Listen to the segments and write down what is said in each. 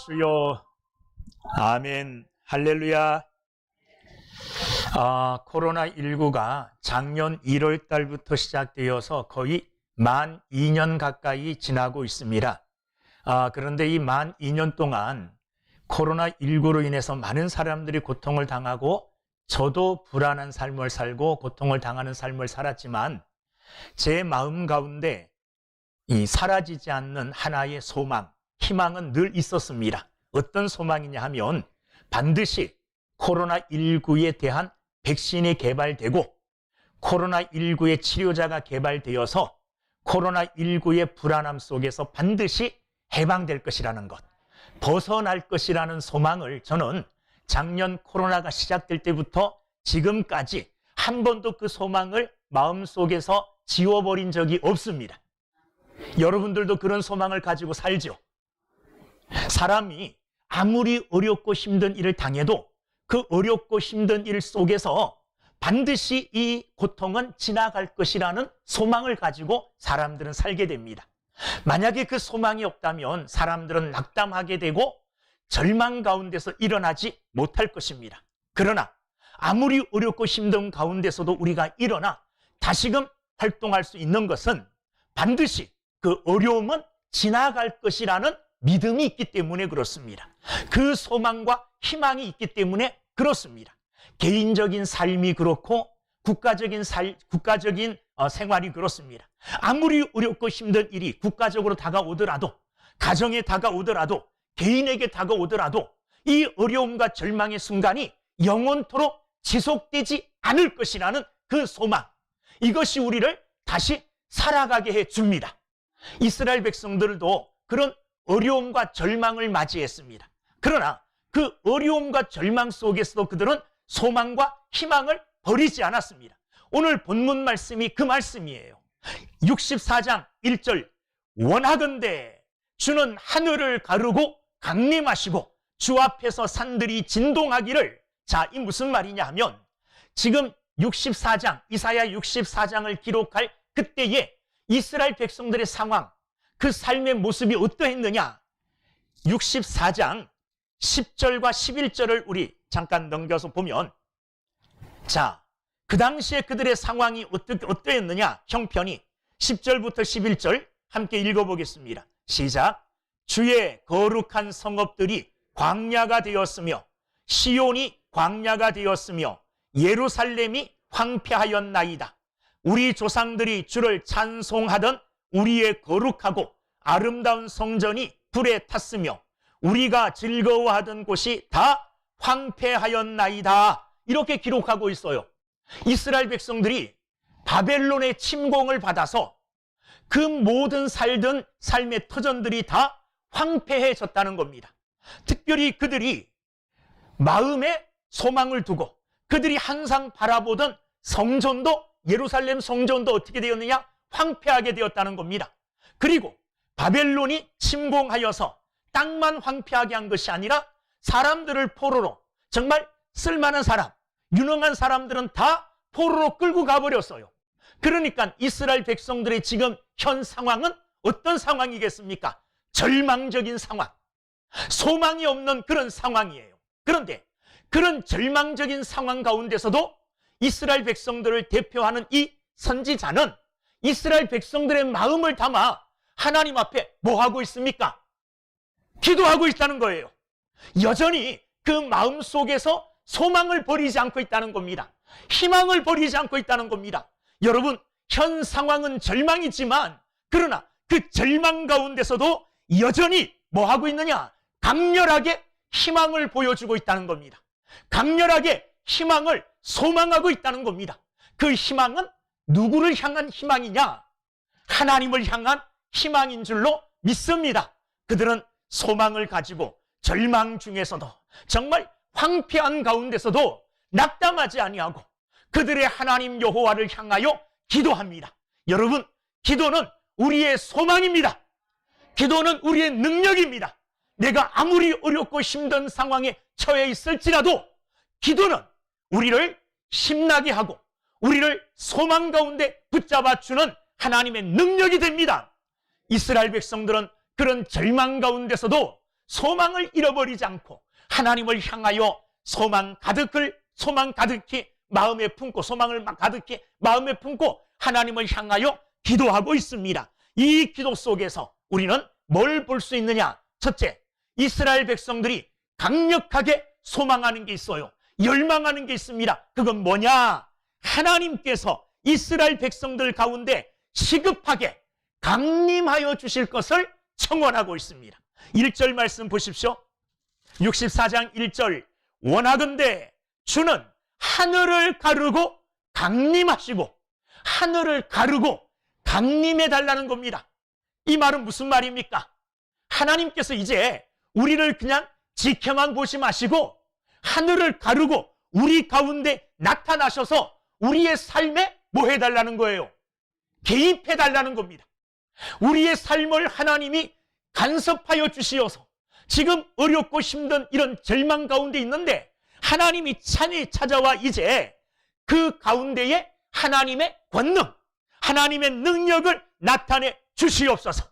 주여. 아멘. 할렐루야. 코로나19가 작년 1월 달부터 시작되어서 거의 만 2년 가까이 지나고 있습니다. 그런데 이 만 2년 동안 코로나19로 인해서 많은 사람들이 고통을 당하고 저도 불안한 삶을 살고 고통을 당하는 삶을 살았지만 제 마음 가운데 이 사라지지 않는 하나의 소망, 희망은 늘 있었습니다. 어떤 소망이냐 하면 반드시 코로나19에 대한 백신이 개발되고 코로나19의 치료자가 개발되어서 코로나19의 불안함 속에서 반드시 해방될 것이라는 것, 벗어날 것이라는 소망을 저는 작년 코로나가 시작될 때부터 지금까지 한 번도 그 소망을 마음속에서 지워버린 적이 없습니다. 여러분들도 그런 소망을 가지고 살죠. 사람이 아무리 어렵고 힘든 일을 당해도 그 어렵고 힘든 일 속에서 반드시 이 고통은 지나갈 것이라는 소망을 가지고 사람들은 살게 됩니다. 만약에 그 소망이 없다면 사람들은 낙담하게 되고 절망 가운데서 일어나지 못할 것입니다. 그러나 아무리 어렵고 힘든 가운데서도 우리가 일어나 다시금 활동할 수 있는 것은 반드시 그 어려움은 지나갈 것이라는 믿음이 있기 때문에 그렇습니다. 그 소망과 희망이 있기 때문에 그렇습니다. 개인적인 삶이 그렇고 국가적인 생활이 그렇습니다. 아무리 어렵고 힘든 일이 국가적으로 다가오더라도, 가정에 다가오더라도, 개인에게 다가오더라도 이 어려움과 절망의 순간이 영원토록 지속되지 않을 것이라는 그 소망, 이것이 우리를 다시 살아가게 해줍니다. 이스라엘 백성들도 그런 어려움과 절망을 맞이했습니다. 그러나 그 어려움과 절망 속에서도 그들은 소망과 희망을 버리지 않았습니다. 오늘 본문 말씀이 그 말씀이에요. 64장 1절, 원하건대 주는 하늘을 가르고 강림하시고 주 앞에서 산들이 진동하기를. 자, 이 무슨 말이냐 하면 지금 64장, 이사야 64장을 기록할 그때의 이스라엘 백성들의 상황, 그 삶의 모습이 어떠했느냐. 64장 10절과 11절을 우리 잠깐 넘겨서 보면, 자, 그 당시에 그들의 상황이 어떠했느냐. 형편이 10절부터 11절 함께 읽어보겠습니다. 시작. 주의 거룩한 성읍들이 광야가 되었으며 시온이 광야가 되었으며 예루살렘이 황폐하였나이다. 우리 조상들이 주를 찬송하던 우리의 거룩하고 아름다운 성전이 불에 탔으며 우리가 즐거워하던 곳이 다 황폐하였나이다. 이렇게 기록하고 있어요. 이스라엘 백성들이 바벨론의 침공을 받아서 그 모든 살던 삶의 터전들이 다 황폐해졌다는 겁니다. 특별히 그들이 마음에 소망을 두고 그들이 항상 바라보던 성전도, 예루살렘 성전도 어떻게 되었느냐? 황폐하게 되었다는 겁니다. 그리고 바벨론이 침공하여서 땅만 황폐하게 한 것이 아니라 사람들을 포로로, 정말 쓸만한 사람, 유능한 사람들은 다 포로로 끌고 가버렸어요. 그러니까 이스라엘 백성들의 지금 현 상황은 어떤 상황이겠습니까? 절망적인 상황, 소망이 없는 그런 상황이에요. 그런데 그런 절망적인 상황 가운데서도 이스라엘 백성들을 대표하는 이 선지자는 이스라엘 백성들의 마음을 담아 하나님 앞에 뭐 하고 있습니까? 기도하고 있다는 거예요. 여전히 그 마음 속에서 소망을 버리지 않고 있다는 겁니다. 희망을 버리지 않고 있다는 겁니다. 여러분, 현 상황은 절망이지만 그러나 그 절망 가운데서도 여전히 뭐 하고 있느냐? 강렬하게 희망을 보여주고 있다는 겁니다. 강렬하게 희망을 소망하고 있다는 겁니다. 그 희망은 누구를 향한 희망이냐? 하나님을 향한 희망인 줄로 믿습니다. 그들은 소망을 가지고 절망 중에서도, 정말 황폐한 가운데서도 낙담하지 아니하고 그들의 하나님 여호와를 향하여 기도합니다. 여러분, 기도는 우리의 소망입니다. 기도는 우리의 능력입니다. 내가 아무리 어렵고 힘든 상황에 처해 있을지라도 기도는 우리를 힘나게 하고 우리를 소망 가운데 붙잡아주는 하나님의 능력이 됩니다. 이스라엘 백성들은 그런 절망 가운데서도 소망을 잃어버리지 않고 하나님을 향하여 소망 가득히 마음에 품고, 소망을 가득히 마음에 품고 하나님을 향하여 기도하고 있습니다. 이 기도 속에서 우리는 뭘 볼 수 있느냐? 첫째, 이스라엘 백성들이 강력하게 소망하는 게 있어요. 열망하는 게 있습니다. 그건 뭐냐? 하나님께서 이스라엘 백성들 가운데 시급하게 강림하여 주실 것을 청원하고 있습니다. 1절 말씀 보십시오. 64장 1절, 원하건대 주는 하늘을 가르고 강림하시고, 하늘을 가르고 강림해 달라는 겁니다. 이 말은 무슨 말입니까? 하나님께서 이제 우리를 그냥 지켜만 보지 마시고 하늘을 가르고 우리 가운데 나타나셔서 우리의 삶에 뭐 해달라는 거예요? 개입해달라는 겁니다. 우리의 삶을 하나님이 간섭하여 주시어서 지금 어렵고 힘든 이런 절망 가운데 있는데 하나님이 찬이 찾아와 이제 그 가운데에 하나님의 권능, 하나님의 능력을 나타내 주시옵소서.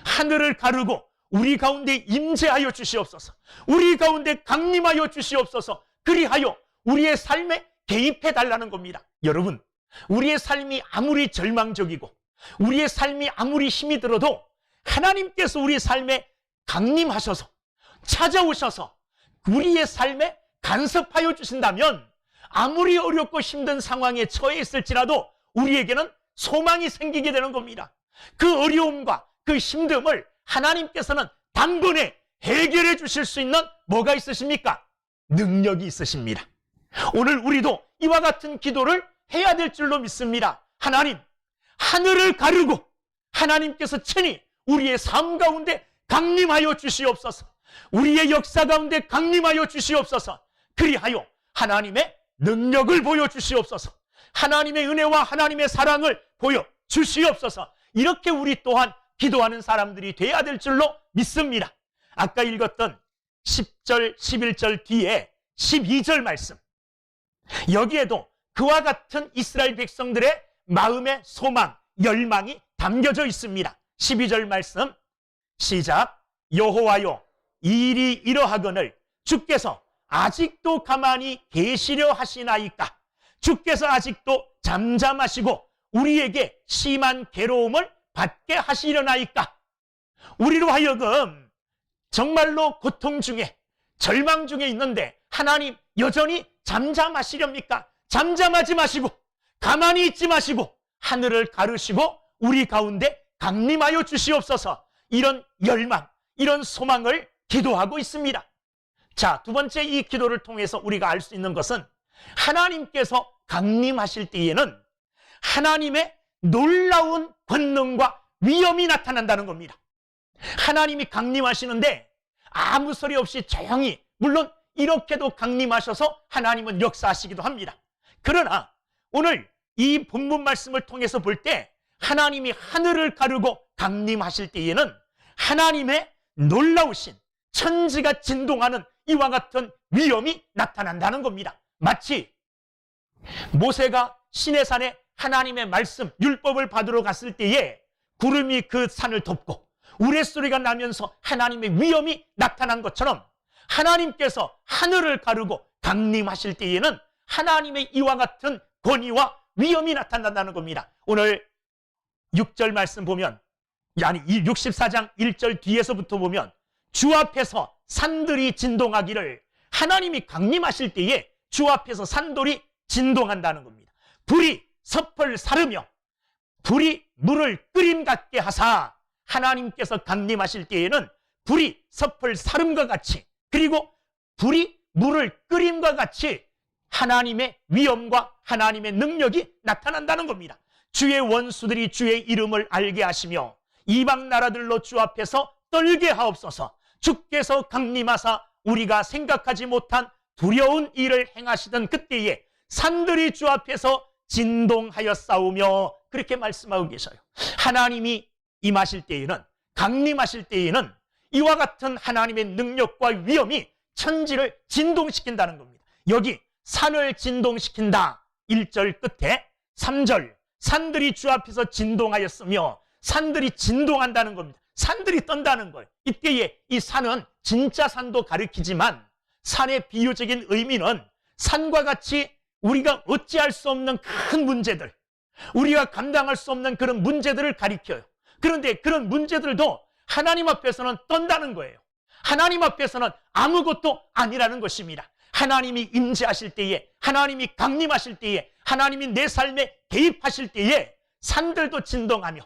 하늘을 가르고 우리 가운데 임재하여 주시옵소서. 우리 가운데 강림하여 주시옵소서. 그리하여 우리의 삶에 개입해 달라는 겁니다. 여러분, 우리의 삶이 아무리 절망적이고 우리의 삶이 아무리 힘이 들어도 하나님께서 우리의 삶에 강림하셔서 찾아오셔서 우리의 삶에 간섭하여 주신다면 아무리 어렵고 힘든 상황에 처해 있을지라도 우리에게는 소망이 생기게 되는 겁니다. 그 어려움과 그 힘듦을 하나님께서는 단번에 해결해 주실 수 있는 뭐가 있으십니까? 능력이 있으십니다. 오늘 우리도 이와 같은 기도를 해야 될 줄로 믿습니다. 하나님, 하늘을 가르고 하나님께서 친히 우리의 삶 가운데 강림하여 주시옵소서. 우리의 역사 가운데 강림하여 주시옵소서. 그리하여 하나님의 능력을 보여주시옵소서. 하나님의 은혜와 하나님의 사랑을 보여주시옵소서. 이렇게 우리 또한 기도하는 사람들이 돼야 될 줄로 믿습니다. 아까 읽었던 10절, 11절 뒤에 12절 말씀, 여기에도 그와 같은 이스라엘 백성들의 마음의 소망, 열망이 담겨져 있습니다. 12절 말씀 시작. 여호와여, 이 일이 이러하거늘 주께서 아직도 가만히 계시려 하시나이까? 주께서 아직도 잠잠하시고 우리에게 심한 괴로움을 받게 하시려나이까? 우리로 하여금 정말로 고통 중에 절망 중에 있는데 하나님 여전히 잠잠하시렵니까? 잠잠하지 마시고 가만히 있지 마시고 하늘을 가르시고 우리 가운데 강림하여 주시옵소서. 이런 열망, 이런 소망을 기도하고 있습니다. 자, 두 번째 이 기도를 통해서 우리가 알 수 있는 것은 하나님께서 강림하실 때에는 하나님의 놀라운 권능과 위엄이 나타난다는 겁니다. 하나님이 강림하시는데 아무 소리 없이 조용히, 물론 이렇게도 강림하셔서 하나님은 역사하시기도 합니다. 그러나 오늘 이 본문 말씀을 통해서 볼 때 하나님이 하늘을 가르고 강림하실 때에는 하나님의 놀라우신 천지가 진동하는 이와 같은 위엄이 나타난다는 겁니다. 마치 모세가 시내산에 하나님의 말씀, 율법을 받으러 갔을 때에 구름이 그 산을 덮고 우레소리가 나면서 하나님의 위엄이 나타난 것처럼 하나님께서 하늘을 가르고 강림하실 때에는 하나님의 이와 같은 권위와 위엄이 나타난다는 겁니다. 오늘 6절 말씀 보면, 아니 이 64장 1절 뒤에서부터 보면 주 앞에서 산들이 진동하기를, 하나님이 강림하실 때에 주 앞에서 산들이 진동한다는 겁니다. 불이 섭을 사르며 불이 물을 끓임 같게 하사, 하나님께서 강림하실 때에는 불이 섭을 사름과 같이, 그리고 불이 물을 끓임과 같이 하나님의 위엄과 하나님의 능력이 나타난다는 겁니다. 주의 원수들이 주의 이름을 알게 하시며 이방 나라들로 주 앞에서 떨게 하옵소서. 주께서 강림하사 우리가 생각하지 못한 두려운 일을 행하시던 그때에 산들이 주 앞에서 진동하여 싸우며, 그렇게 말씀하고 계셔요. 하나님이 임하실 때에는, 강림하실 때에는 이와 같은 하나님의 능력과 위엄이 천지를 진동시킨다는 겁니다. 여기 산을 진동시킨다 1절 끝에 3절 산들이 주 앞에서 진동하였으며, 산들이 진동한다는 겁니다. 산들이 떤다는 거예요. 이때에 이 산은 진짜 산도 가리키지만 산의 비유적인 의미는 산과 같이 우리가 어찌할 수 없는 큰 문제들, 우리가 감당할 수 없는 그런 문제들을 가리켜요. 그런데 그런 문제들도 하나님 앞에서는 떤다는 거예요. 하나님 앞에서는 아무것도 아니라는 것입니다. 하나님이 임재하실 때에, 하나님이 강림하실 때에, 하나님이 내 삶에 개입하실 때에 산들도 진동하며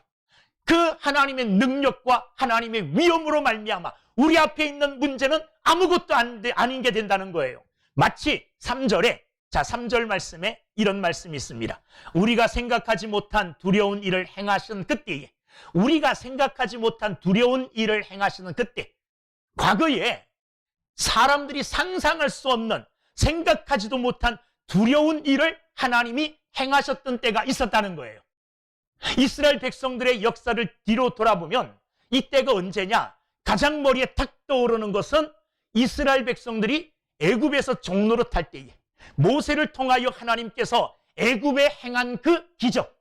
그 하나님의 능력과 하나님의 위엄으로 말미암아 우리 앞에 있는 문제는 아무것도 아닌 게 된다는 거예요. 마치 3절에, 자, 3절 말씀에 이런 말씀이 있습니다. 우리가 생각하지 못한 두려운 일을 행하시는 그때에, 우리가 생각하지 못한 두려운 일을 행하시는 그때, 과거에 사람들이 상상할 수 없는, 생각하지도 못한 두려운 일을 하나님이 행하셨던 때가 있었다는 거예요. 이스라엘 백성들의 역사를 뒤로 돌아보면 이때가 언제냐? 가장 머리에 탁 떠오르는 것은 이스라엘 백성들이 애굽에서 종로로 탈 때에 모세를 통하여 하나님께서 애굽에 행한 그 기적,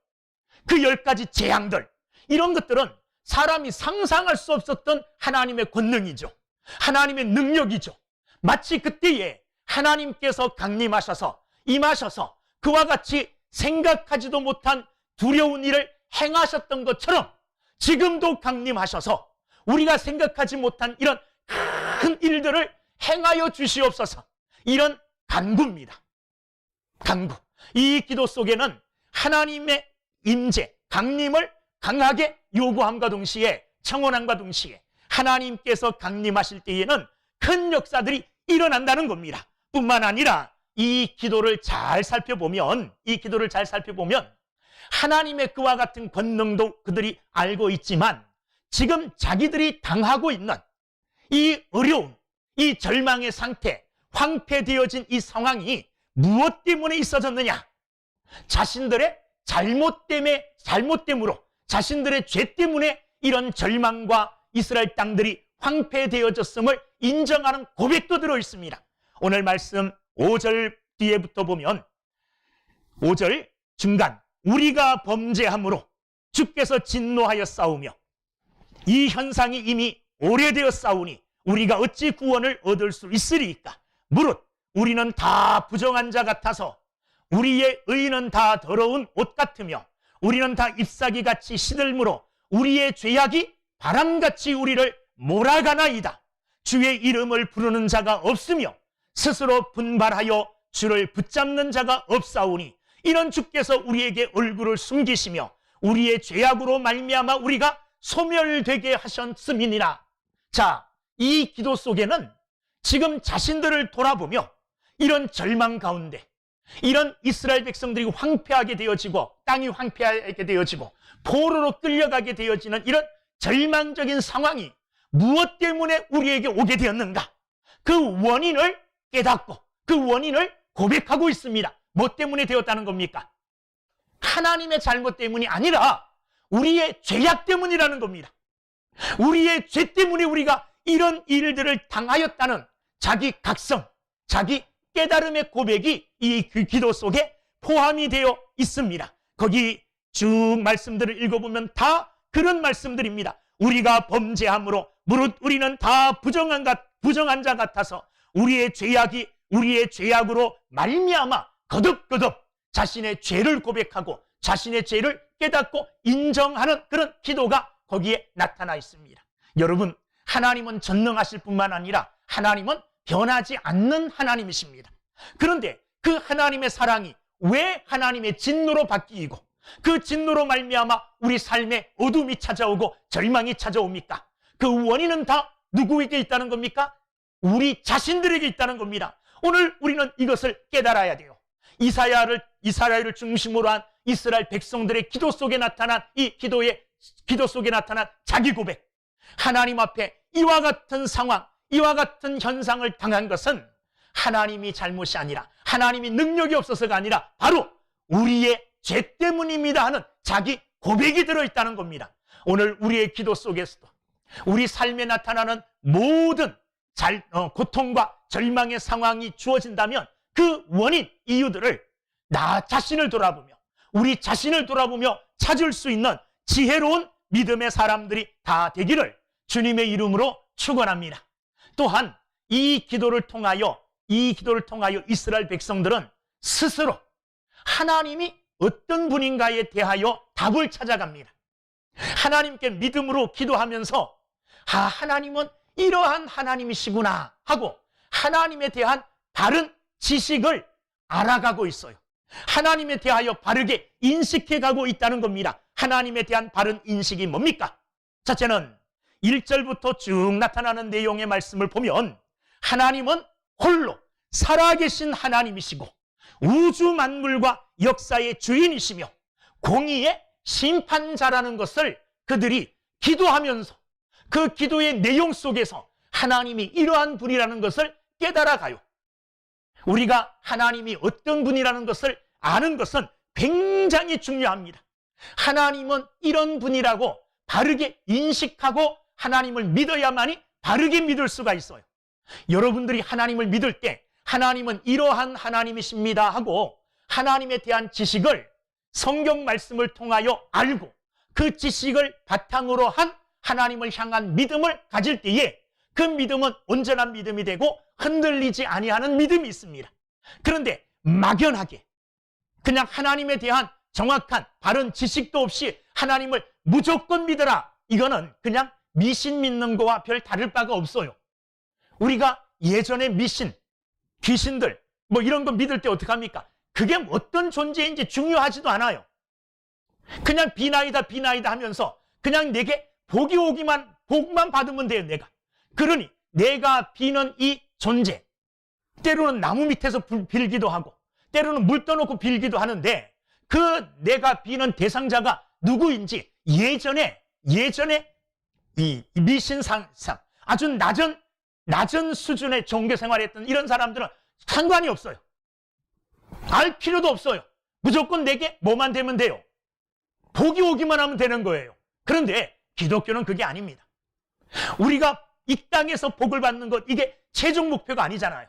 그 10가지 재앙들, 이런 것들은 사람이 상상할 수 없었던 하나님의 권능이죠. 하나님의 능력이죠. 마치 그때에 하나님께서 강림하셔서 임하셔서 그와 같이 생각하지도 못한 두려운 일을 행하셨던 것처럼 지금도 강림하셔서 우리가 생각하지 못한 이런 큰 일들을 행하여 주시옵소서, 이런 간구입니다. 간구. 이 기도 속에는 하나님의 임재, 강림을 강하게 요구함과 동시에, 청원함과 동시에 하나님께서 강림하실 때에는 큰 역사들이 일어난다는 겁니다. 뿐만 아니라 이 기도를 잘 살펴보면 하나님의 그와 같은 권능도 그들이 알고 있지만 지금 자기들이 당하고 있는 이 어려움, 이 절망의 상태, 황폐되어진 이 상황이 무엇 때문에 있어졌느냐? 자신들의 잘못됨으로, 자신들의 죄 때문에 이런 절망과 이스라엘 땅들이 황폐되어졌음을 인정하는 고백도 들어 있습니다. 오늘 말씀 5절 뒤에부터 보면 5절 중간, 우리가 범죄함으로 주께서 진노하여 싸우며 이 현상이 이미 오래되어 싸우니 우리가 어찌 구원을 얻을 수 있으리이까? 무릇 우리는 다 부정한 자 같아서 우리의 의는 다 더러운 옷 같으며 우리는 다 잎사귀같이 시들므로 우리의 죄악이 바람같이 우리를 몰아가나이다. 주의 이름을 부르는 자가 없으며 스스로 분발하여 주를 붙잡는 자가 없사오니 이런 주께서 우리에게 얼굴을 숨기시며 우리의 죄악으로 말미암아 우리가 소멸되게 하셨음이니라. 자, 이 기도 속에는 지금 자신들을 돌아보며 이런 절망 가운데, 이런 이스라엘 백성들이 황폐하게 되어지고 땅이 황폐하게 되어지고 포로로 끌려가게 되어지는 이런 절망적인 상황이 무엇 때문에 우리에게 오게 되었는가? 그 원인을 깨닫고 그 원인을 고백하고 있습니다. 뭐 때문에 되었다는 겁니까? 하나님의 잘못 때문이 아니라 우리의 죄악 때문이라는 겁니다. 우리의 죄 때문에 우리가 이런 일들을 당하였다는 자기 각성, 자기 깨달음의 고백이 이 기도 속에 포함이 되어 있습니다. 거기 쭉 말씀들을 읽어보면 다 그런 말씀들입니다. 우리가 범죄함으로 무릇 우리는 다 부정한 자 같아서 우리의 죄악으로 말미암아 거듭거듭 자신의 죄를 고백하고 자신의 죄를 깨닫고 인정하는 그런 기도가 거기에 나타나 있습니다. 여러분, 하나님은 전능하실 뿐만 아니라 하나님은 변하지 않는 하나님이십니다. 그런데 그 하나님의 사랑이 왜 하나님의 진노로 바뀌고 그 진노로 말미암아 우리 삶에 어둠이 찾아오고 절망이 찾아옵니까? 그 원인은 다 누구에게 있다는 겁니까? 우리 자신들에게 있다는 겁니다. 오늘 우리는 이것을 깨달아야 돼요. 이스라엘을 중심으로 한 이스라엘 백성들의 기도 속에 나타난 이 기도 속에 나타난 자기 고백. 하나님 앞에 이와 같은 상황, 이와 같은 현상을 당한 것은 하나님이 잘못이 아니라, 하나님이 능력이 없어서가 아니라 바로 우리의 죄 때문입니다 하는 자기 고백이 들어있다는 겁니다. 오늘 우리의 기도 속에서도 우리 삶에 나타나는 모든 고통과 절망의 상황이 주어진다면 그 원인, 이유들을 나 자신을 돌아보며 우리 자신을 돌아보며 찾을 수 있는 지혜로운 믿음의 사람들이 다 되기를 주님의 이름으로 축원합니다. 또한 이 기도를 통하여 이스라엘 백성들은 스스로 하나님이 어떤 분인가에 대하여 답을 찾아갑니다. 하나님께 믿음으로 기도하면서 하나님은 이러한 하나님이시구나 하고 하나님에 대한 바른 지식을 알아가고 있어요. 하나님에 대하여 바르게 인식해가고 있다는 겁니다. 하나님에 대한 바른 인식이 뭡니까? 첫째는 1절부터 쭉 나타나는 내용의 말씀을 보면 하나님은 홀로 살아계신 하나님이시고 우주 만물과 역사의 주인이시며 공의의 심판자라는 것을 그들이 기도하면서 그 기도의 내용 속에서 하나님이 이러한 분이라는 것을 깨달아가요. 우리가 하나님이 어떤 분이라는 것을 아는 것은 굉장히 중요합니다. 하나님은 이런 분이라고 바르게 인식하고 하나님을 믿어야만이 바르게 믿을 수가 있어요. 여러분들이 하나님을 믿을 때 하나님은 이러한 하나님이십니다 하고 하나님에 대한 지식을 성경 말씀을 통하여 알고 그 지식을 바탕으로 한 하나님을 향한 믿음을 가질 때에 그 믿음은 온전한 믿음이 되고 흔들리지 아니하는 믿음이 있습니다. 그런데 막연하게 그냥 하나님에 대한 정확한 바른 지식도 없이 하나님을 무조건 믿어라, 이거는 그냥 미신 믿는 거와 별 다를 바가 없어요. 우리가 예전에 미신, 귀신들 뭐 이런 거 믿을 때 어떡합니까? 그게 어떤 존재인지 중요하지도 않아요. 그냥 비나이다 하면서 그냥 내게 복만 받으면 돼요. 내가. 그러니 내가 비는 이 존재, 때로는 나무 밑에서 빌기도 하고 때로는 물 떠놓고 빌기도 하는데 그 내가 비는 대상자가 누구인지 예전에 이 미신상 아주 낮은 수준의 종교 생활했던 이런 사람들은 상관이 없어요. 알 필요도 없어요. 무조건 내게 뭐만 되면 돼요. 복이 오기만 하면 되는 거예요. 그런데 기독교는 그게 아닙니다. 우리가 이 땅에서 복을 받는 것, 이게 최종 목표가 아니잖아요.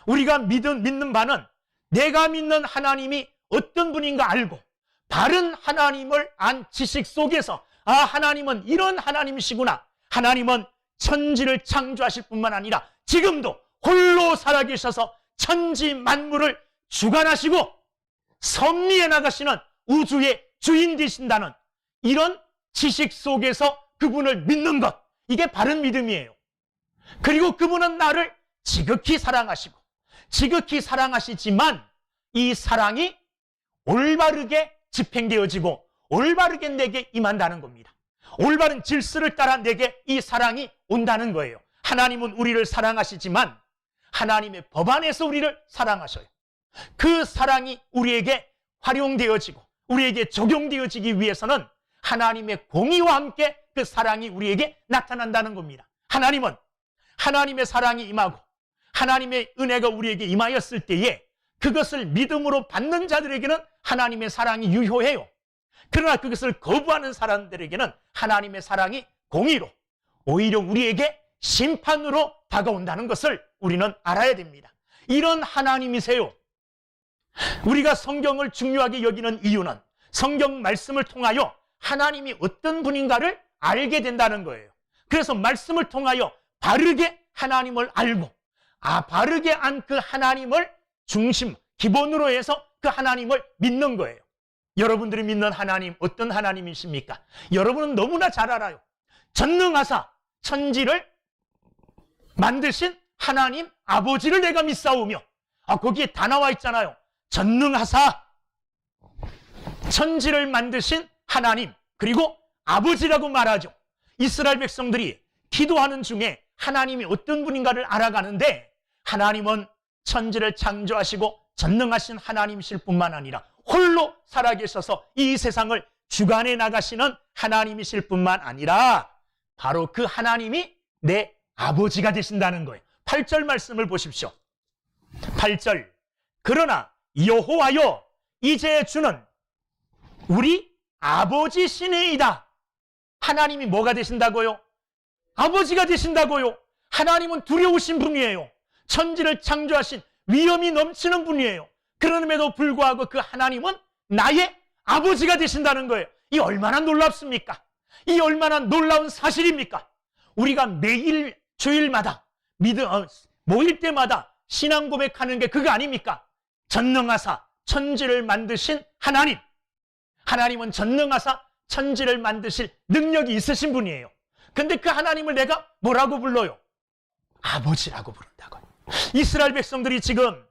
우리가 믿는 바는 내가 믿는 하나님이 어떤 분인가 알고 바른 하나님을 안 지식 속에서 하나님은 이런 하나님이시구나. 하나님은 천지를 창조하실 뿐만 아니라 지금도 홀로 살아계셔서 천지 만물을 주관하시고 섭리해 나가시는 우주의 주인 되신다는 이런 지식 속에서 그분을 믿는 것, 이게 바른 믿음이에요. 그리고 그분은 나를 지극히 사랑하시지만 이 사랑이 올바르게 집행되어지고 올바르게 내게 임한다는 겁니다. 올바른 질서를 따라 내게 이 사랑이 온다는 거예요. 하나님은 우리를 사랑하시지만 하나님의 법 안에서 우리를 사랑하셔요. 그 사랑이 우리에게 활용되어지고 우리에게 적용되어지기 위해서는 하나님의 공의와 함께 그 사랑이 우리에게 나타난다는 겁니다. 하나님은 하나님의 사랑이 임하고 하나님의 은혜가 우리에게 임하였을 때에 그것을 믿음으로 받는 자들에게는 하나님의 사랑이 유효해요. 그러나 그것을 거부하는 사람들에게는 하나님의 사랑이 공의로 오히려 우리에게 심판으로 다가온다는 것을 우리는 알아야 됩니다. 이런 하나님이세요. 우리가 성경을 중요하게 여기는 이유는 성경 말씀을 통하여 하나님이 어떤 분인가를 알게 된다는 거예요. 그래서 말씀을 통하여 바르게 하나님을 알고 바르게 안 그 하나님을 중심, 기본으로 해서 그 하나님을 믿는 거예요. 여러분들이 믿는 하나님 어떤 하나님이십니까? 여러분은 너무나 잘 알아요. 전능하사 천지를 만드신 하나님 아버지를 내가 믿사오며, 거기에 다 나와 있잖아요. 전능하사 천지를 만드신 하나님, 그리고 아버지라고 말하죠. 이스라엘 백성들이 기도하는 중에 하나님이 어떤 분인가를 알아가는데 하나님은 천지를 창조하시고 전능하신 하나님이실 뿐만 아니라 홀로 살아계셔서 이 세상을 주관해 나가시는 하나님이실 뿐만 아니라 바로 그 하나님이 내 아버지가 되신다는 거예요. 8절 말씀을 보십시오. 8절, 그러나 여호와여 이제 주는 우리 아버지시니이다. 하나님이 뭐가 되신다고요? 아버지가 되신다고요. 하나님은 두려우신 분이에요. 천지를 창조하신 위엄이 넘치는 분이에요. 그럼에도 불구하고 그 하나님은 나의 아버지가 되신다는 거예요. 이 얼마나 놀랍습니까? 이 얼마나 놀라운 사실입니까? 우리가 매일 주일마다 모일 때마다 신앙 고백하는 게 그거 아닙니까? 전능하사 천지를 만드신 하나님. 하나님은 전능하사 천지를 만드실 능력이 있으신 분이에요. 근데 그 하나님을 내가 뭐라고 불러요? 아버지라고 부른다고요. 이스라엘 백성들이 지금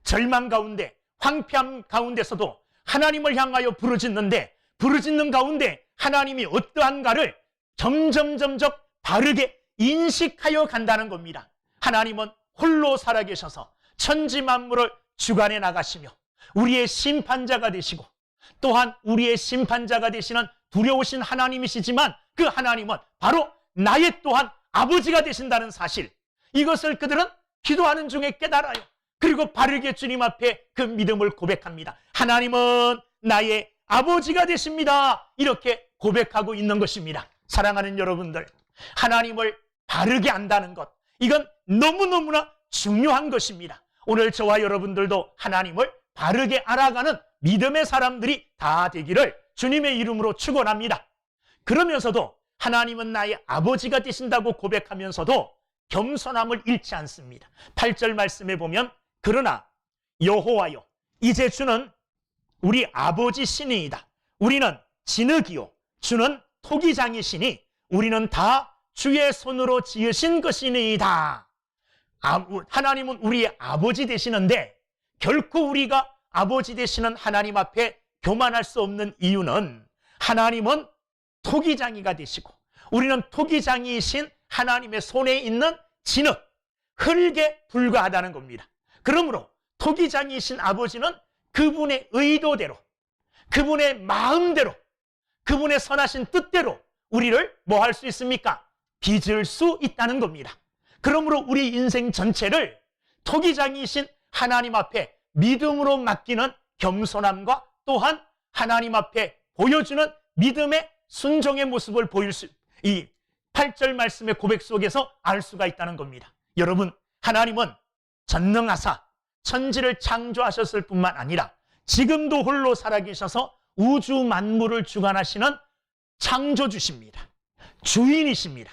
절망 가운데, 황폐함 가운데서도 하나님을 향하여 부르짖는 가운데 하나님이 어떠한가를 점점 바르게 인식하여 간다는 겁니다. 하나님은 홀로 살아계셔서 천지 만물을 주관해 나가시며 우리의 심판자가 되시고, 또한 우리의 심판자가 되시는 두려우신 하나님이시지만 그 하나님은 바로 나의 또한 아버지가 되신다는 사실, 이것을 그들은 기도하는 중에 깨달아요. 그리고 바르게 주님 앞에 그 믿음을 고백합니다. 하나님은 나의 아버지가 되십니다. 이렇게 고백하고 있는 것입니다. 사랑하는 여러분들, 하나님을 바르게 안다는 것, 이건 너무너무나 중요한 것입니다. 오늘 저와 여러분들도 하나님을 바르게 알아가는 믿음의 사람들이 다 되기를 주님의 이름으로 축원합니다. 그러면서도 하나님은 나의 아버지가 되신다고 고백하면서도 겸손함을 잃지 않습니다. 8절 말씀에 보면, 그러나 여호와여, 이제 주는 우리 아버지 신이이다. 우리는 진흙이요 주는 토기장이시니 우리는 다 주의 손으로 지으신 것이니이다. 하나님은 우리의 아버지 되시는데 결코 우리가 아버지 되시는 하나님 앞에 교만할 수 없는 이유는, 하나님은 토기장이가 되시고 우리는 토기장이신 하나님의 손에 있는 진흙, 흙에 불과하다는 겁니다. 그러므로 토기장이신 아버지는 그분의 의도대로, 그분의 마음대로, 그분의 선하신 뜻대로 우리를 뭐 할 수 있습니까? 빚을 수 있다는 겁니다. 그러므로 우리 인생 전체를 토기장이신 하나님 앞에 믿음으로 맡기는 겸손함과 또한 하나님 앞에 보여주는 믿음의 순종의 모습을 보일 이 8절 말씀의 고백 속에서 알 수가 있다는 겁니다. 여러분, 하나님은 전능하사 천지를 창조하셨을 뿐만 아니라 지금도 홀로 살아계셔서 우주 만물을 주관하시는 창조주십니다. 주인이십니다.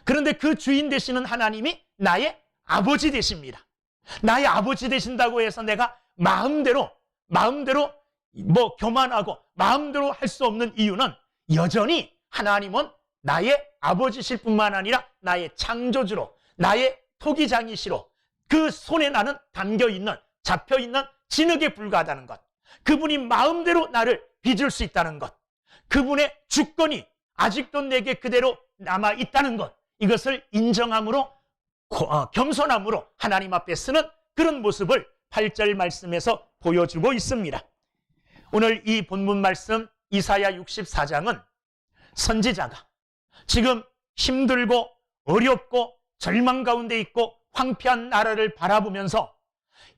그런데 그 주인 되시는 하나님이 나의 아버지 되십니다. 나의 아버지 되신다고 해서 내가 마음대로 교만하고 마음대로 할 수 없는 이유는, 여전히 하나님은 나의 아버지실 뿐만 아니라 나의 창조주로, 나의 토기장이시로 그 손에 나는 담겨있는, 잡혀있는 진흙에 불과하다는 것, 그분이 마음대로 나를 빚을 수 있다는 것, 그분의 주권이 아직도 내게 그대로 남아있다는 것, 이것을 인정함으로 겸손함으로 하나님 앞에 쓰는 그런 모습을 8절 말씀에서 보여주고 있습니다. 오늘 이 본문 말씀 이사야 64장은 선지자가 지금 힘들고 어렵고 절망 가운데 있고 황폐한 나라를 바라보면서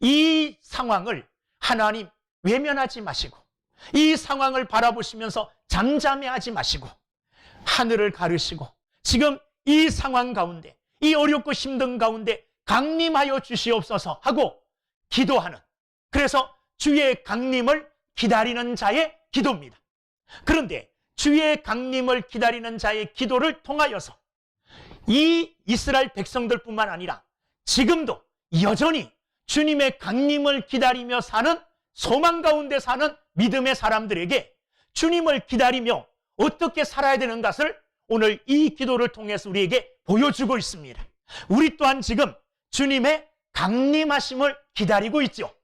이 상황을 하나님 외면하지 마시고, 이 상황을 바라보시면서 잠잠해하지 마시고 하늘을 가르시고 지금 이 상황 가운데, 이 어렵고 힘든 가운데 강림하여 주시옵소서 하고 기도하는, 그래서 주의 강림을 기다리는 자의 기도입니다. 그런데 주의 강림을 기다리는 자의 기도를 통하여서 이 이스라엘 백성들뿐만 아니라 지금도 여전히 주님의 강림을 기다리며 사는, 소망 가운데 사는 믿음의 사람들에게 주님을 기다리며 어떻게 살아야 되는 것을 오늘 이 기도를 통해서 우리에게 보여주고 있습니다. 우리 또한 지금 주님의 강림하심을 기다리고 있죠.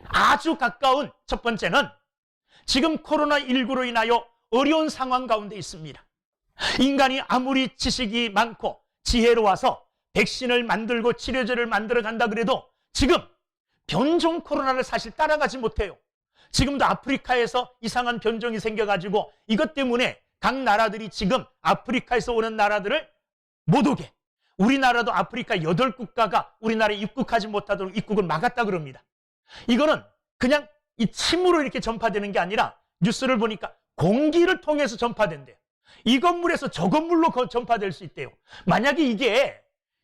아주 가까운 첫 번째는 지금 코로나19로 인하여 어려운 상황 가운데 있습니다. 인간이 아무리 지식이 많고 지혜로워서 백신을 만들고 치료제를 만들어 간다 그래도 지금 변종 코로나를 사실 따라가지 못해요. 지금도 아프리카에서 이상한 변종이 생겨가지고 이것 때문에 각 나라들이 지금 아프리카에서 오는 나라들을 못 오게, 우리나라도 아프리카 8국가가 우리나라에 입국하지 못하도록 입국을 막았다 그럽니다. 이거는 그냥 이 침으로 이렇게 전파되는 게 아니라 뉴스를 보니까 공기를 통해서 전파된대요. 이 건물에서 저 건물로 전파될 수 있대요. 만약에 이게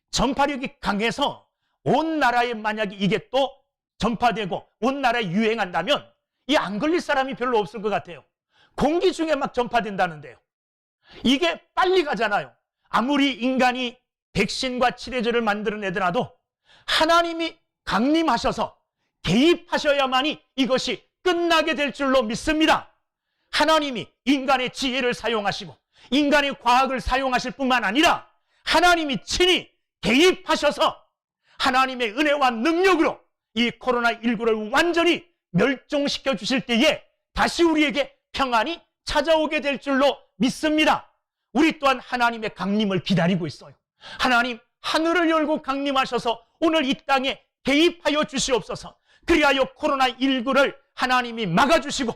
전파력이 강해서 온 나라에 만약에 이게 또 전파되고 온 나라에 유행한다면 이 안 걸릴 사람이 별로 없을 것 같아요. 공기 중에 막 전파된다는데요. 이게 빨리 가잖아요. 아무리 인간이 백신과 치료제를 만들어내더라도 하나님이 강림하셔서 개입하셔야만이 이것이 끝나게 될 줄로 믿습니다. 하나님이 인간의 지혜를 사용하시고 인간의 과학을 사용하실 뿐만 아니라 하나님이 친히 개입하셔서 하나님의 은혜와 능력으로 이 코로나19를 완전히 멸종시켜 주실 때에 다시 우리에게 평안이 찾아오게 될 줄로 믿습니다. 우리 또한 하나님의 강림을 기다리고 있어요. 하나님, 하늘을 열고 강림하셔서 오늘 이 땅에 개입하여 주시옵소서. 그리하여 코로나19를 하나님이 막아주시고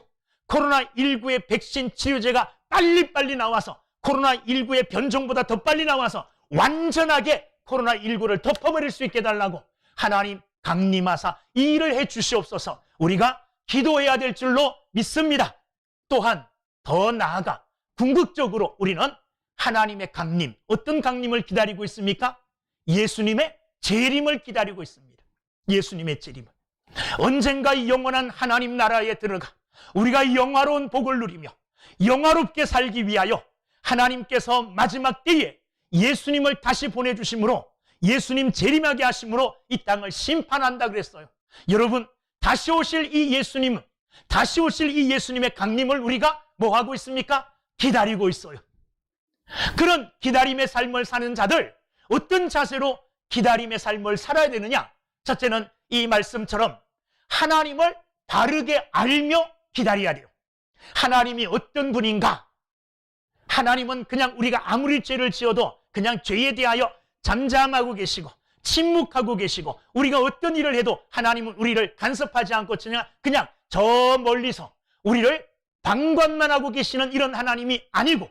코로나19의 백신 치료제가 빨리빨리 나와서 코로나19의 변종보다 더 빨리 나와서 완전하게 코로나19를 덮어버릴 수 있게 해달라고 하나님 강림하사 이 일을 해 주시옵소서. 우리가 기도해야 될 줄로 믿습니다. 또한 더 나아가 궁극적으로 우리는 하나님의 강림, 어떤 강림을 기다리고 있습니까? 예수님의 재림을 기다리고 있습니다. 예수님의 재림을. 언젠가 이 영원한 하나님 나라에 들어가 우리가 영화로운 복을 누리며 영화롭게 살기 위하여 하나님께서 마지막 때에 예수님을 다시 보내주심으로 예수님 재림하게 하심으로 이 땅을 심판한다 그랬어요. 여러분, 다시 오실 이 예수님은, 다시 오실 이 예수님의 강림을 우리가 뭐 하고 있습니까? 기다리고 있어요. 그런 기다림의 삶을 사는 자들, 어떤 자세로 기다림의 삶을 살아야 되느냐? 첫째는 이 말씀처럼 하나님을 바르게 알며 기다려야 돼요. 하나님이 어떤 분인가? 하나님은 그냥 우리가 아무리 죄를 지어도 그냥 죄에 대하여 잠잠하고 계시고 침묵하고 계시고 우리가 어떤 일을 해도 하나님은 우리를 간섭하지 않고 그냥 저 멀리서 우리를 방관만 하고 계시는 이런 하나님이 아니고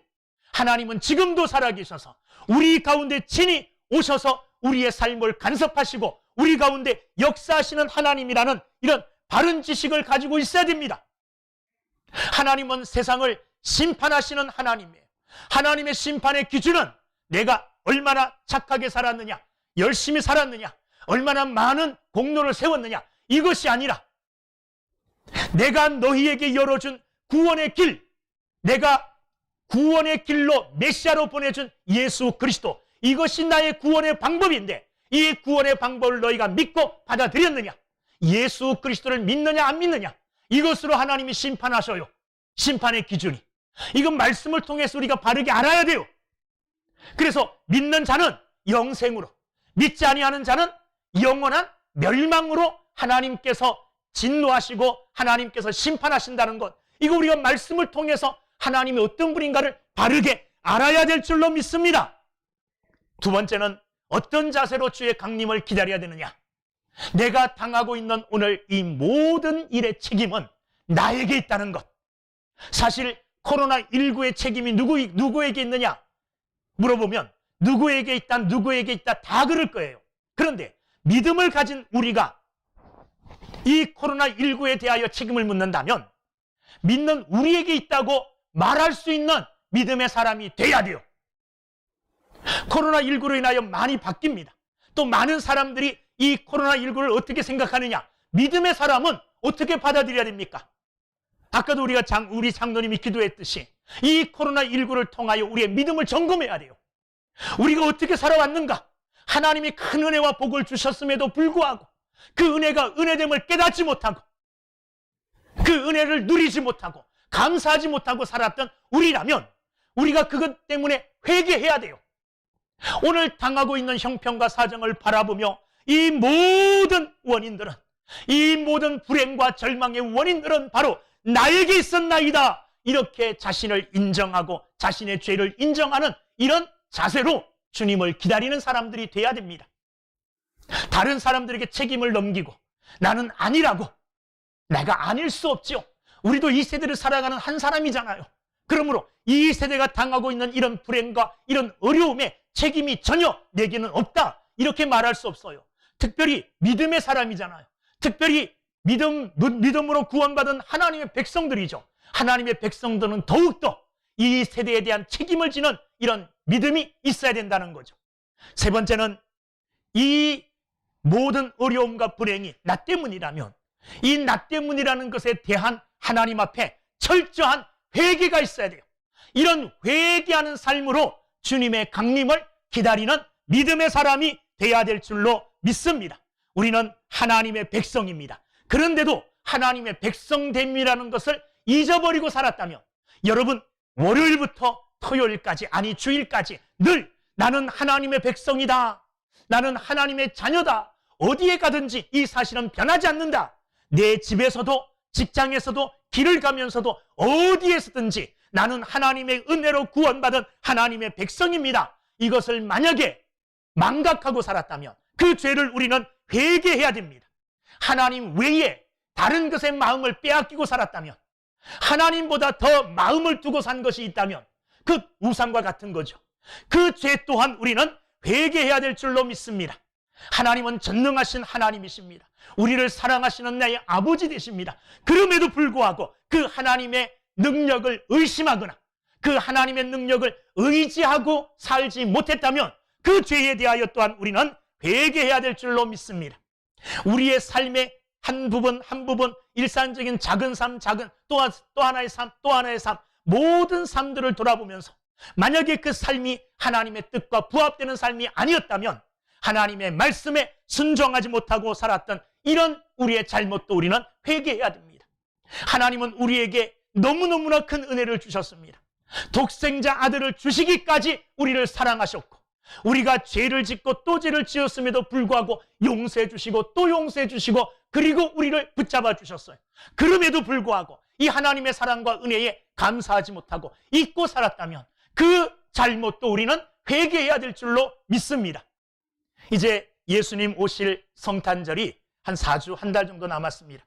하나님은 지금도 살아계셔서 우리 가운데 친히 오셔서 우리의 삶을 간섭하시고 우리 가운데 역사하시는 하나님이라는 이런 바른 지식을 가지고 있어야 됩니다. 하나님은 세상을 심판하시는 하나님이에요. 하나님의 심판의 기준은 내가 얼마나 착하게 살았느냐, 열심히 살았느냐, 얼마나 많은 공로를 세웠느냐, 이것이 아니라 내가 너희에게 열어준 구원의 길, 내가 구원의 길로 메시아로 보내준 예수 그리스도, 이것이 나의 구원의 방법인데 이 구원의 방법을 너희가 믿고 받아들였느냐, 예수 그리스도를 믿느냐 안 믿느냐, 이것으로 하나님이 심판하셔요. 심판의 기준이. 이건 말씀을 통해서 우리가 바르게 알아야 돼요. 그래서 믿는 자는 영생으로, 믿지 아니하는 자는 영원한 멸망으로 하나님께서 진노하시고 하나님께서 심판하신다는 것, 이거 우리가 말씀을 통해서 하나님이 어떤 분인가를 바르게 알아야 될 줄로 믿습니다. 두 번째는 어떤 자세로 주의 강림을 기다려야 되느냐? 내가 당하고 있는 오늘 이 모든 일의 책임은 나에게 있다는 것. 사실 코로나19의 책임이 누구에게 있느냐 물어보면 누구에게 있다 다 그럴 거예요. 그런데 믿음을 가진 우리가 이 코로나19에 대하여 책임을 묻는다면 믿는 우리에게 있다고 말할 수 있는 믿음의 사람이 돼야 돼요. 코로나19로 인하여 많이 바뀝니다. 또 많은 사람들이 이 코로나19를 어떻게 생각하느냐, 믿음의 사람은 어떻게 받아들여야 됩니까? 아까도 우리 장로님이 기도했듯이 이 코로나19를 통하여 우리의 믿음을 점검해야 돼요. 우리가 어떻게 살아왔는가? 하나님이 큰 은혜와 복을 주셨음에도 불구하고 그 은혜가 은혜됨을 깨닫지 못하고 그 은혜를 누리지 못하고 감사하지 못하고 살았던 우리라면 우리가 그것 때문에 회개해야 돼요. 오늘 당하고 있는 형편과 사정을 바라보며 이 모든 원인들은, 이 모든 불행과 절망의 원인들은 바로 나에게 있었나이다, 이렇게 자신을 인정하고 자신의 죄를 인정하는 이런 자세로 주님을 기다리는 사람들이 돼야 됩니다. 다른 사람들에게 책임을 넘기고 나는 아니라고, 내가 아닐 수 없지요. 우리도 이 세대를 살아가는 한 사람이잖아요. 그러므로 이 세대가 당하고 있는 이런 불행과 이런 어려움에 책임이 전혀 내게는 없다, 이렇게 말할 수 없어요. 특별히 믿음의 사람이잖아요. 특별히 믿음으로 구원받은 하나님의 백성들이죠. 하나님의 백성들은 더욱더 이 세대에 대한 책임을 지는 이런 믿음이 있어야 된다는 거죠. 세 번째는 이 모든 어려움과 불행이 나 때문이라면 이 나 때문이라는 것에 대한 하나님 앞에 철저한 회개가 있어야 돼요. 이런 회개하는 삶으로 주님의 강림을 기다리는 믿음의 사람이 돼야 될 줄로 믿습니다. 우리는 하나님의 백성입니다. 그런데도 하나님의 백성됨이라는 것을 잊어버리고 살았다면, 여러분, 월요일부터 토요일까지, 아니 주일까지 늘 나는 하나님의 백성이다, 나는 하나님의 자녀다, 어디에 가든지 이 사실은 변하지 않는다, 내 집에서도 직장에서도 길을 가면서도 어디에서든지 나는 하나님의 은혜로 구원받은 하나님의 백성입니다, 이것을 만약에 망각하고 살았다면 그 죄를 우리는 회개해야 됩니다. 하나님 외에 다른 것에 마음을 빼앗기고 살았다면, 하나님보다 더 마음을 두고 산 것이 있다면 그 우상과 같은 거죠. 그 죄 또한 우리는 회개해야 될 줄로 믿습니다. 하나님은 전능하신 하나님이십니다. 우리를 사랑하시는 나의 아버지 되십니다. 그럼에도 불구하고 그 하나님의 능력을 의심하거나 그 하나님의 능력을 의지하고 살지 못했다면 그 죄에 대하여 또한 우리는 회개해야 될 줄로 믿습니다. 우리의 삶의 한 부분 한 부분, 일상적인 작은 삶, 또 하나의 삶, 또 하나의 삶, 모든 삶들을 돌아보면서 만약에 그 삶이 하나님의 뜻과 부합되는 삶이 아니었다면 하나님의 말씀에 순종하지 못하고 살았던 이런 우리의 잘못도 우리는 회개해야 됩니다. 하나님은 우리에게 너무너무나 큰 은혜를 주셨습니다. 독생자 아들을 주시기까지 우리를 사랑하셨고, 우리가 죄를 짓고 또 죄를 지었음에도 불구하고 용서해 주시고 또 용서해 주시고, 그리고 우리를 붙잡아 주셨어요. 그럼에도 불구하고 이 하나님의 사랑과 은혜에 감사하지 못하고 잊고 살았다면 그 잘못도 우리는 회개해야 될 줄로 믿습니다. 이제 예수님 오실 성탄절이 한 4주, 한 달 정도 남았습니다.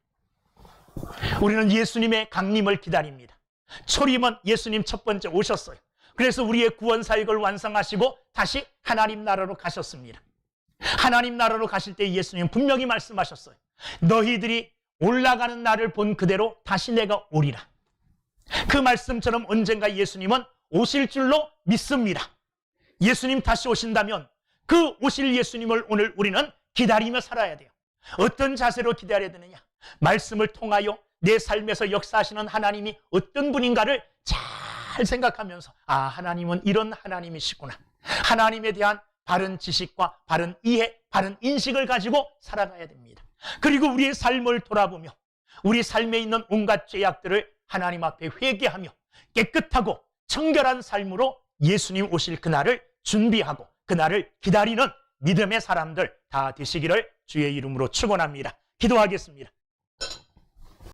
우리는 예수님의 강림을 기다립니다. 초림은 예수님 첫 번째 오셨어요. 그래서 우리의 구원 사역을 완성하시고 다시 하나님 나라로 가셨습니다. 하나님 나라로 가실 때 예수님 분명히 말씀하셨어요. 너희들이 올라가는 날을 본 그대로 다시 내가 오리라. 그 말씀처럼 언젠가 예수님은 오실 줄로 믿습니다. 예수님 다시 오신다면 그 오실 예수님을 오늘 우리는 기다리며 살아야 돼요. 어떤 자세로 기다려야 되느냐? 말씀을 통하여 내 삶에서 역사하시는 하나님이 어떤 분인가를 잘 생각하면서, 아, 하나님은 이런 하나님이시구나, 하나님에 대한 바른 지식과 바른 이해, 바른 인식을 가지고 살아가야 됩니다. 그리고 우리의 삶을 돌아보며 우리 삶에 있는 온갖 죄악들을 하나님 앞에 회개하며 깨끗하고 청결한 삶으로 예수님 오실 그날을 준비하고 그날을 기다리는 믿음의 사람들 다 되시기를 주의 이름으로 축원합니다. 기도하겠습니다.